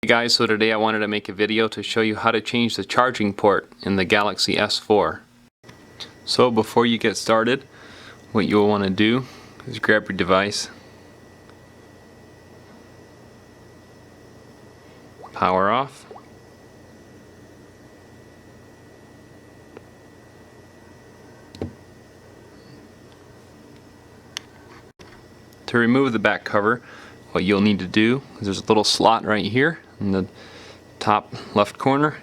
Hey guys, so today I wanted to make a video to show you how to change the charging port in the Galaxy S4. So before you get started, what you'll want to do is grab your device, power off, to remove the back cover. What you'll need to do is there's a little slot right here in the top left corner,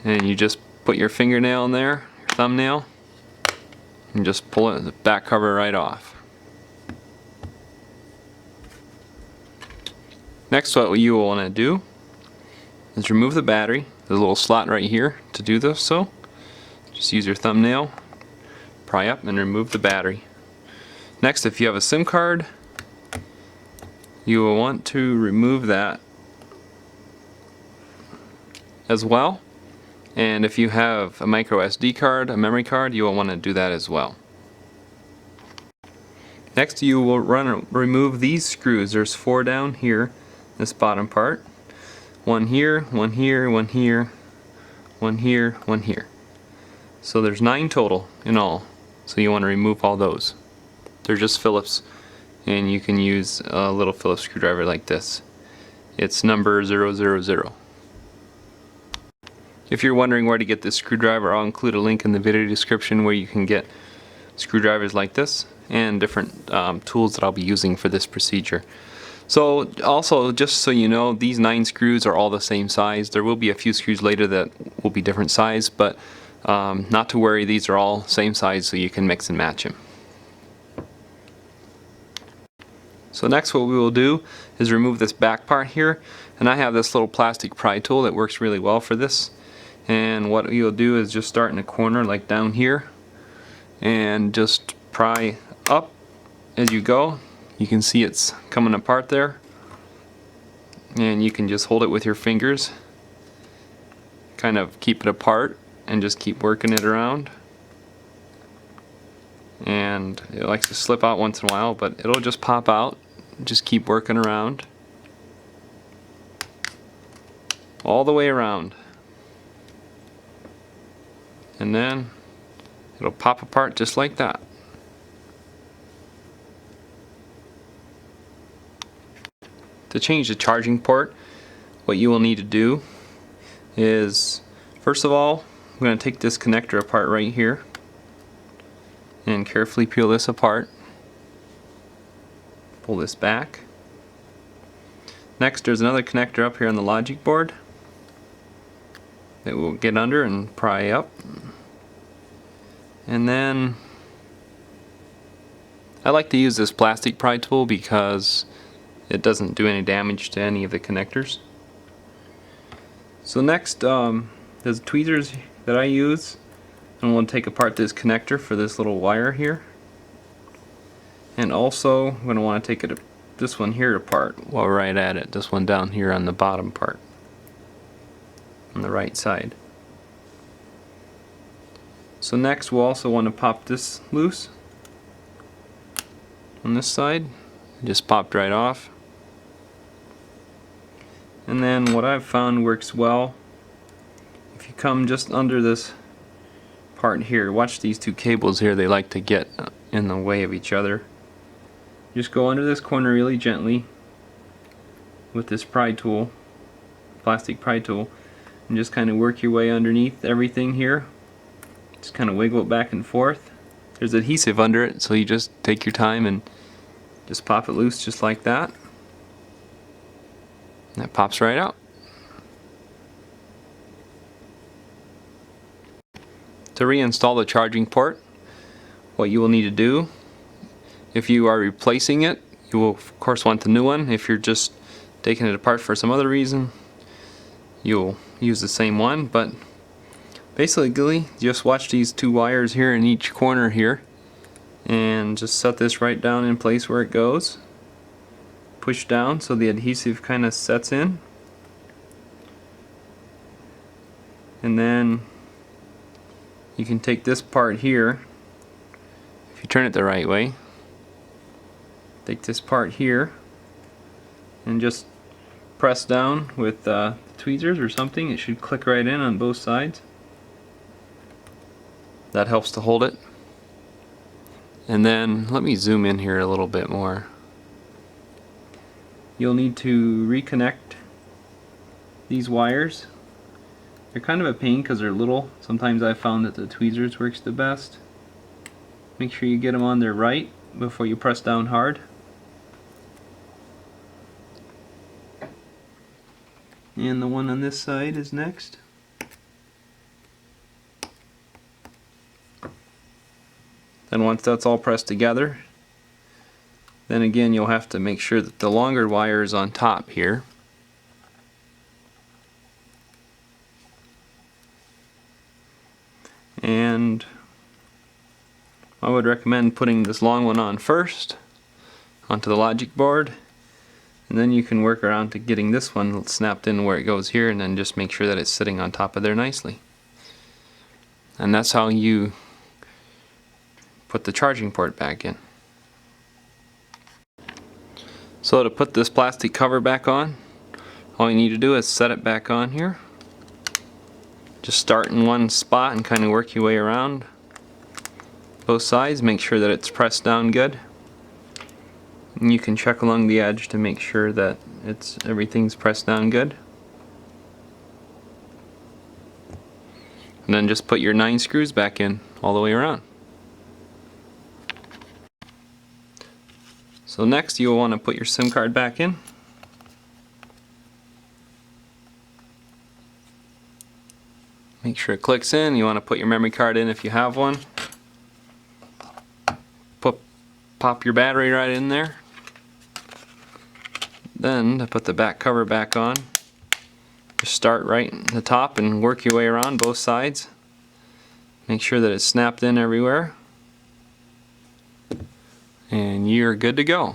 and you just put your fingernail in there, your thumbnail, and just pull it, the back cover right off. Next, what you will want to do is remove the battery. There's a little slot right here to do this, so just use your thumbnail, pry up and remove the battery. Next, if you have a SIM card, you will want to remove that as well. And if you have a micro SD card, a memory card, you will want to do that as well. Next, you will remove these screws. There's 4 down here, this bottom part. One here, one here, one here, one here, one here. So there's 9 total in all. So you want to remove all those. They're just Phillips, and you can use a little Phillips screwdriver like this. It's number 000. If you're wondering where to get this screwdriver, I'll include a link in the video description where you can get screwdrivers like this and different tools that I'll be using for this procedure. So also, just so you know, these 9 screws are all the same size. There will be a few screws later that will be different size, but not to worry, these are all same size, so you can mix and match them. So next, what we will do is remove this back part here, and I have this little plastic pry tool that works really well for this. And what you'll do is just start in a corner like down here and just pry up as you go. You can see it's coming apart there, and you can just hold it with your fingers, kind of keep it apart, and just keep working it around. And it likes to slip out once in a while, but it'll just pop out. Just keep working around all the way around, and then it'll pop apart just like that. To change the charging port, what you will need to do is, first of all, I'm going to take this connector apart right here and carefully peel this apart. Pull this back. Next, there's another connector up here on the logic board that we'll get under and pry up. And then I like to use this plastic pry tool because it doesn't do any damage to any of the connectors. So next, there's tweezers that I use, and we'll take apart this connector for this little wire here. And also, I'm going to want to take this one here apart while we're right at it. This one down here on the bottom part, on the right side. So next, we'll also want to pop this loose on this side. It just popped right off. And then what I've found works well, if you come just under this part here, watch these 2 cables here, they like to get in the way of each other. Just go under this corner really gently with this pry tool, plastic pry tool, and just kind of work your way underneath everything here. Just kind of wiggle it back and forth. There's adhesive under it, so you just take your time and just pop it loose just like that. And that pops right out. To reinstall the charging port, what you will need to do, if you are replacing it, you will of course want the new one. If you're just taking it apart for some other reason, you'll use the same one. But basically, just watch these 2 wires here in each corner here, and just set this right down in place where it goes. Push down so the adhesive kind of sets in, and then you can take this part here, if you turn it the right way, take this part here and just press down with tweezers or something. It should click right in on both sides. That helps to hold it. And then let me zoom in here a little bit more. You'll need to reconnect these wires. They're kind of a pain because they're little. Sometimes I've found that the tweezers works the best. Make sure you get them on there right before you press down hard. And the one on this side is next. Then once that's all pressed together, then again you'll have to make sure that the longer wire is on top here. And I would recommend putting this long one on first onto the logic board, and then you can work around to getting this one snapped in where it goes here, and then just make sure that it's sitting on top of there nicely. And that's how you put the charging port back in. So to put this plastic cover back on, all you need to do is set it back on here. Just start in one spot and kind of work your way around both sides. Make sure that it's pressed down good. And you can check along the edge to make sure that everything's pressed down good. And then just put your 9 screws back in all the way around. So next you'll want to put your SIM card back in. Make sure it clicks in. You want to put your memory card in if you have one. Pop your battery right in there. Then to put the back cover back on, just start right at the top and work your way around both sides. Make sure that it's snapped in everywhere. And you're good to go.